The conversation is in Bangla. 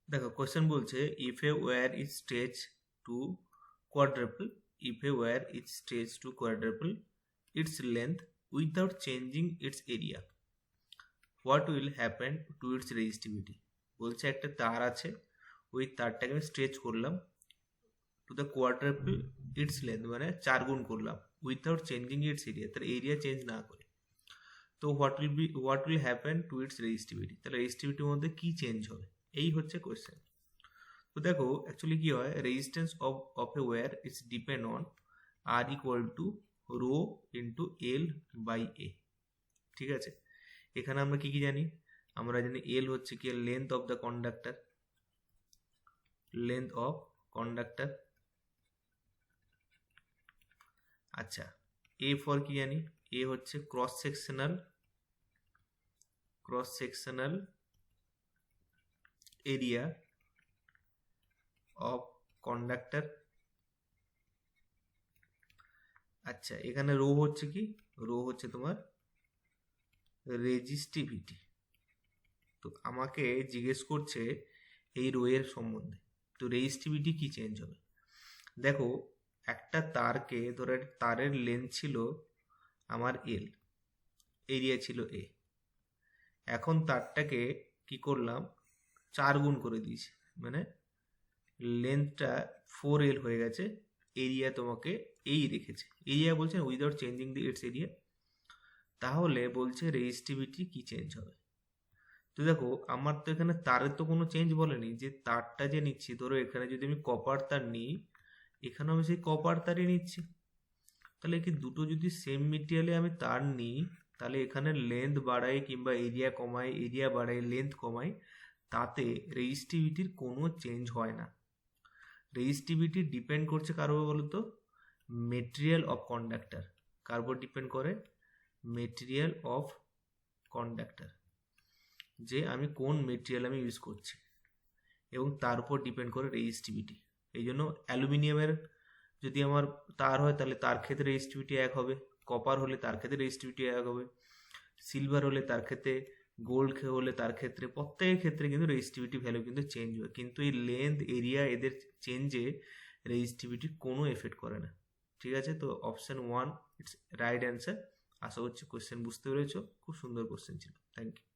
দেখো কোশ্চেন বলছে if a wire is stretch to quadruple, if a wire is stretch to quadruple its length without changing its area, what will happen to its resistivity? বলছে একটা তার আছে, ওই তারটাকে আমি স্ট্রেচ করলাম to the quadruple it's length, মানে 4 গুণ করলাম, উইথাউট চেঞ্জিং ইটস এরিয়া, তার এরিয়া চেঞ্জ না করে। তো what will happen to its resistivity, তাহলে রেজিস্টিভিটির মধ্যে কি চেঞ্জ হবে, এই হচ্ছে কোয়েশ্চেন। তো দেখো অ্যাকচুয়ালি কি হয়, resistance of a wire is depend on R equal to rho into L by A. ঠিক আছে, এখানে আমরা কি কি জানি, আমরা জানি এল হচ্ছে কি length of the conductor, length of conductor. আচ্ছা, এ ফর কি জানি, এ হচ্ছে cross sectional area of conductor. আচ্ছা, এখানে রো হচ্ছে কি, রো হচ্ছে তোমার রেজিস্টিভিটি। তো আমাকে জিজ্ঞেস করছে এই রো এর সম্বন্ধে, তো রেজিস্টিভিটি কি চেঞ্জ হবে। দেখো একটা তারকে ধরে, তারের লেন্থ ছিল আমার এল, এরিয়া ছিল এ, এখন তারটাকে কি করলাম 4 গুণ করে দিয়েছি, মানে লেন্থটা 4L হয়ে গেছে, এরিয়া তোমাকে এই রেখেছে, এরিয়া বলছে without changing the it's area. তাহলে বলছে রেজিস্টিভিটি কি চেঞ্জ হবে। তো দেখো আমার তো এখানে তারের তো কোনো চেঞ্জ বলেনি, যে তারটা যে নিচ্ছি, ধরো এখানে যদি আমি কপার তার নিই, এখানেও আমি সেই কপার তারই নিচ্ছি, তাহলে কি দুটো যদি সেম মেটেরিয়ালে আমি তার নিই, তাহলে এখানে লেন্থ বাড়াই কিংবা এরিয়া কমাই, এরিয়া বাড়াই লেন্থ কমাই, তাতে রেজিস্টিভিটির কোনো চেঞ্জ হয় না। রেজিস্টিভিটি ডিপেন্ড করছে কার উপর বলতো, মেটেরিয়াল অফ কন্ডাক্টর। কার উপর ডিপেন্ড করে, মেটেরিয়াল অফ কন্ডাক্টর, যে আমি কোন মেটেরিয়াল আমি ইউজ করছি, এবং তার উপর ডিপেন্ড করে রেজিস্টিভিটি। এই জন্য অ্যালুমিনিয়ামের যদি আমার তার হয় তাহলে তার ক্ষেত্রে রেজিস্টিভিটি এক হবে, কপার হলে তার ক্ষেত্রে রেজিস্টিভিটি এক হবে, সিলভার হলে তার ক্ষেত্রে, গোল্ড হলে তার ক্ষেত্রে, প্রত্যেকের ক্ষেত্রে কিন্তু রেজিস্টিভিটি ভ্যালু কিন্তু চেঞ্জ হয়, কিন্তু এই লেন্থ এরিয়া এদের চেঞ্জে রেজিস্টিভিটি কোনো এফেক্ট করে না। ঠিক আছে, তো অপশন 1 ইটস রাইট অ্যান্সার। আশা করছি কোশ্চেন বুঝতে পেরেছো, খুব সুন্দর কোশ্চেন ছিল। Thank you.